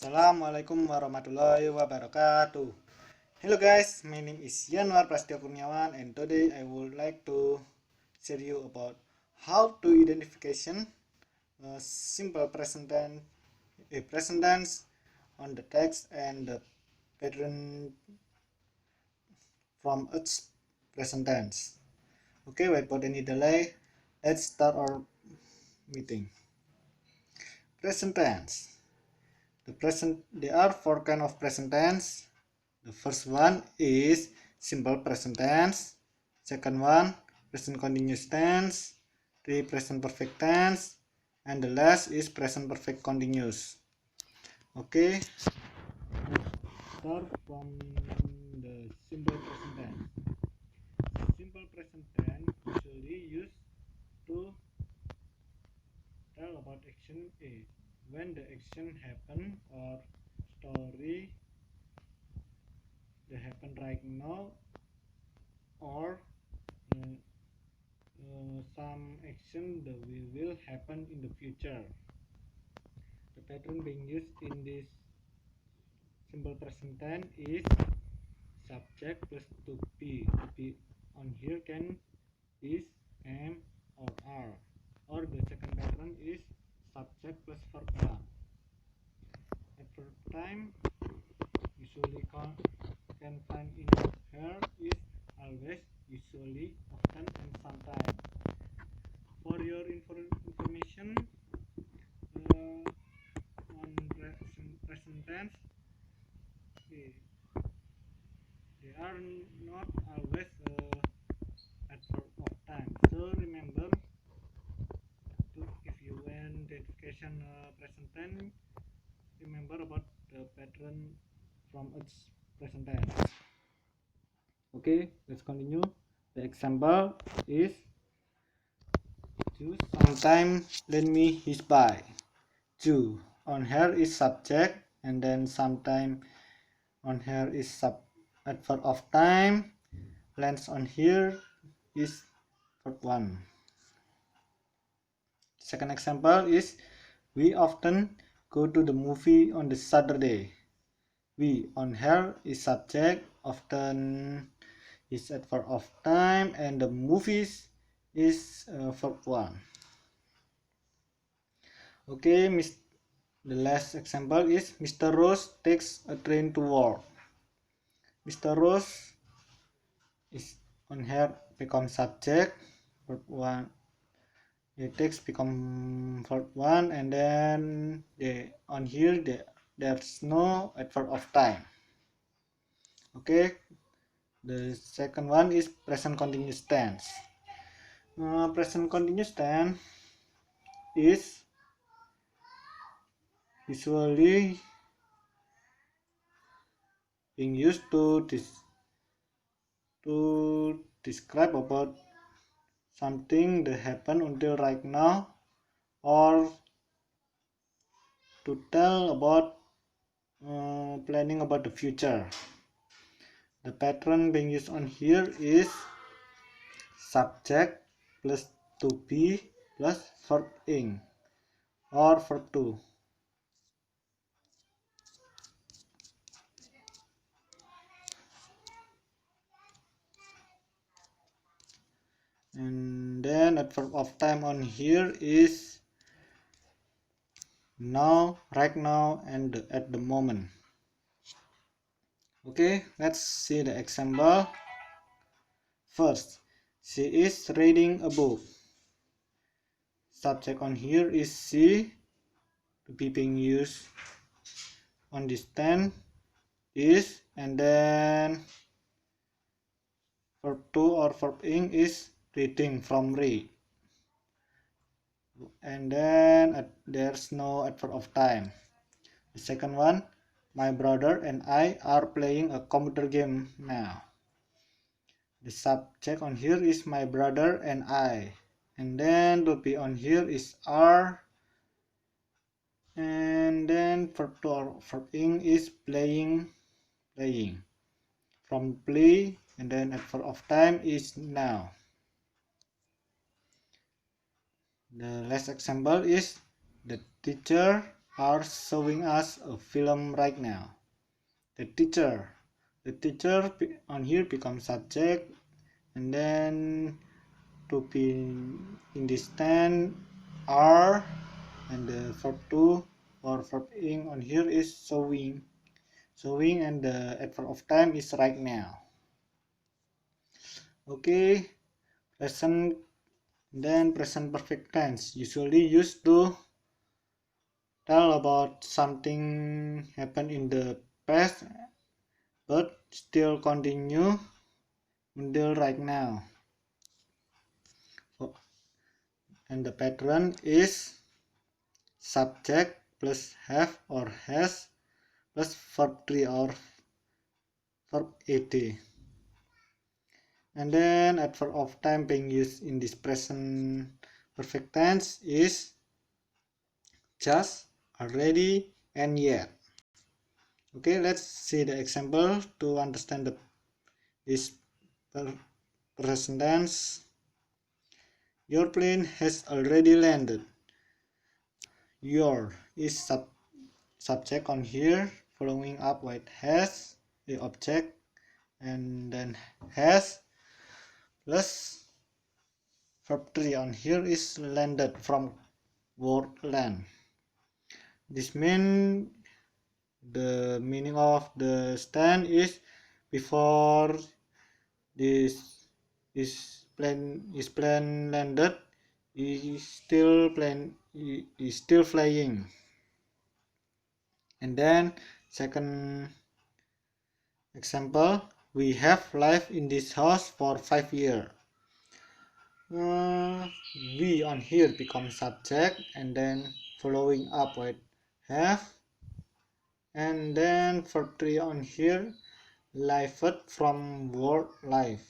Assalamualaikum warahmatullahi wabarakatuh. Hello guys, my name is Yanwar Prastyo Kurniawan and today I would like to share you about how to identification simple present tense on the text and the pattern from its present tense. Okay, without any delay, let's start our meeting. Present tense. There are four kind of present tense. The first one is simple present tense. Second one, present continuous tense. Three, present perfect tense. And the last is present perfect continuous. Okay, start from the simple present tense. Simple present tense usually used to tell about action A when the action happen or story that happen right now or some action that will happen in the future. The pattern being used in this simple present tense is subject plus to be. To be on here can is, am, or are. Or the second pattern is subject plus verb one. Adverb time usually can find in here is always, usually, often, and sometimes. For your information, on present tense, they are not always adverb of time. So remember, if you want the education present tense, remember about the pattern from its present tense. Okay, let's continue. The example is Ju sometime lend me his bike. Ju on here is subject, and then sometime on here is adverb of time. Lens on here is verb one. Second example is we often go to the movie on the Saturday. We on here is subject, often is adverb of time, and the movies is verb one. Okay, the last example is Mr. Rose takes a train to work. Mr. Rose is on here become subject, verb one. The text become verb one, and then on here there's no adverb of time. Okay, the second one is present continuous tense. Present continuous tense is usually being used to describe about something that happened until right now, or to tell about planning about the future. The pattern being used on here is subject plus to be plus verb ing or verb to. And then adverb of time on here is now, right now, and at the moment. Okay, let's see the example. First, she is reading a book. Subject on here is she, to be being used on this tense is, and then verb to or verb ing is reading, from read, and then there's no adverb of time. The second one, my brother and I are playing a computer game now. The subject on here is my brother and I, and then to be on here is are, and then verb to or verb ing is playing, from play, and then adverb of time is now. The last example is the teacher are showing us a film right now. The teacher on here becomes subject, and then to be in this stand are, and the verb to or verb ing on here is showing, and the adverb of time is right now. Okay, present, then present perfect tense usually used to tell about something happened in the past but still continue until right now. And the pattern is subject plus have or has plus verb 3 or verb ed. And then adverb of time being used in this present perfect tense is just, already, and yet. Okay, let's see the example to understand this present tense. Your plane has already landed. Your is subject on here, following up with has, the object, and then has plus verb 3 on here is landed from word land. This means the meaning of the stand is before this plane landed, is still flying. And then second example, we have lived in this house for 5 years. We on here become subject, and then following up with have, and then verb 3 on here, lived from word life.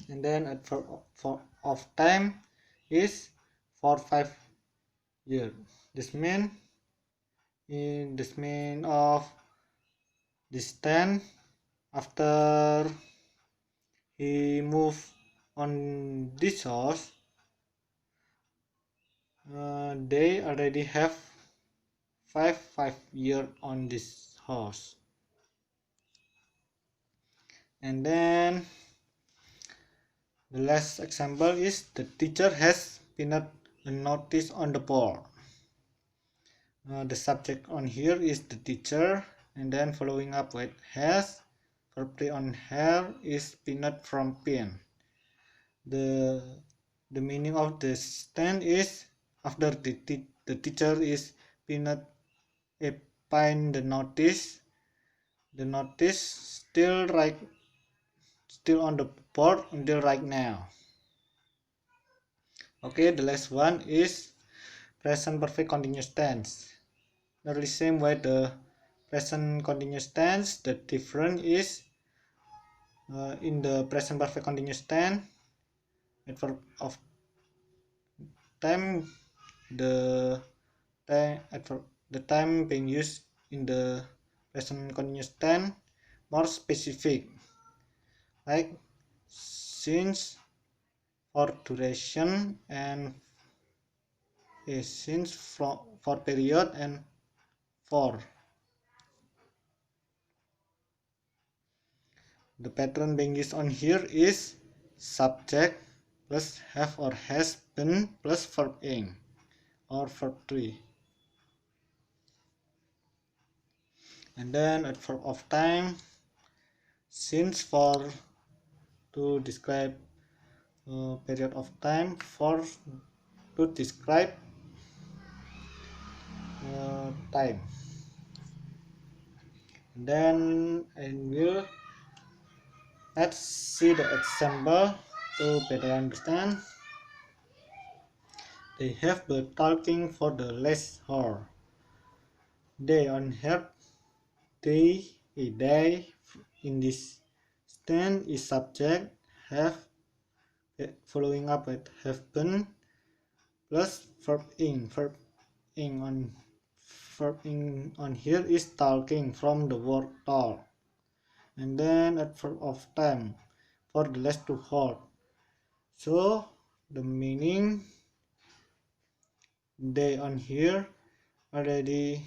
And then adverb of time is for 5 years. This means of this stand after he moved on this house, they already have 5 years on this house. And then the last example is the teacher has pinned a notice on the board. The subject on here is the teacher, and then following up with has, verb 3 on here is pinned from pin. The meaning of the stand is after the teacher is pinned a pin the notice still on the board until right now. Okay, the last one is present perfect continuous tense. The same way the present continuous tense, the difference is in the present perfect continuous tense, adverb of time, the time being used in the present continuous tense more specific, like since, for duration, and since for period, and for. The pattern being used on here is subject plus have or has been plus verb ing or verb 3. And then adverb of time, since, for to describe period of time, for to describe time. And then let's see the example to better understand. They have been talking for the last hour. They on here, they, a day in this stand is subject, have, following up with have been plus verb ing. Verb ing on here is talking from the word talk. And then adverb of time for the last 2 hours. So the meaning they on here already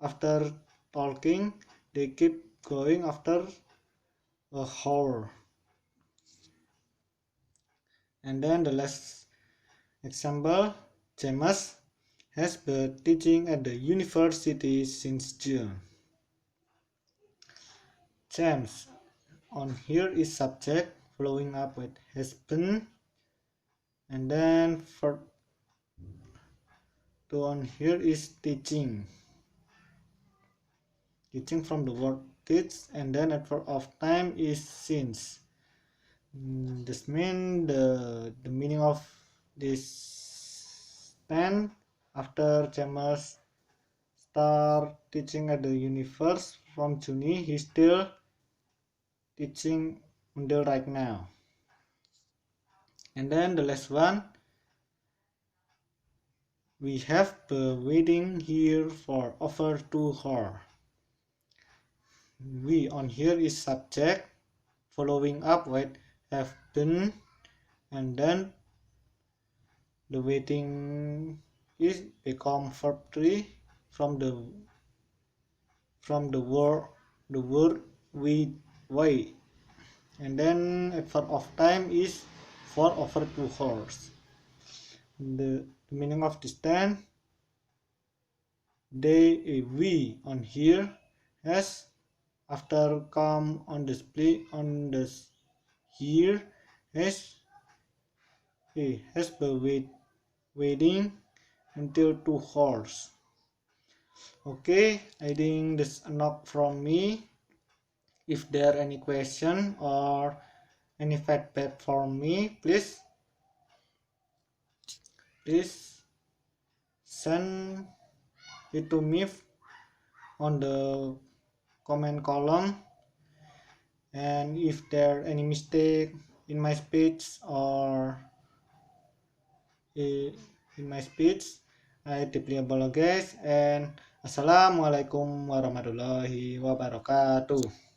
after talking, they keep going after a hour. And then the last example, James has been teaching at the university since June. James on here is subject, following up with has been, and then for to on here is teaching from the word teach, and then adverb of time is since. This means the meaning of this stand after James start teaching at the universe from June, he's still teaching until right now. And then the last one, we have been waiting here for over 2 hours. We on here is subject, following up with have been, and then the waiting is become verb 3 from the word we wait, and then adverb of time is for over 2 hours. The meaning of this then, we on here has after come on display on this here has been waiting until 2 hours. Okay, I think that's enough from me. If there are any question or any feedback for me, please send it to me on the comment column. And if there are any mistake in my speech or in my speech, I deeply apologize, and assalamualaikum warahmatullahi wabarakatuh.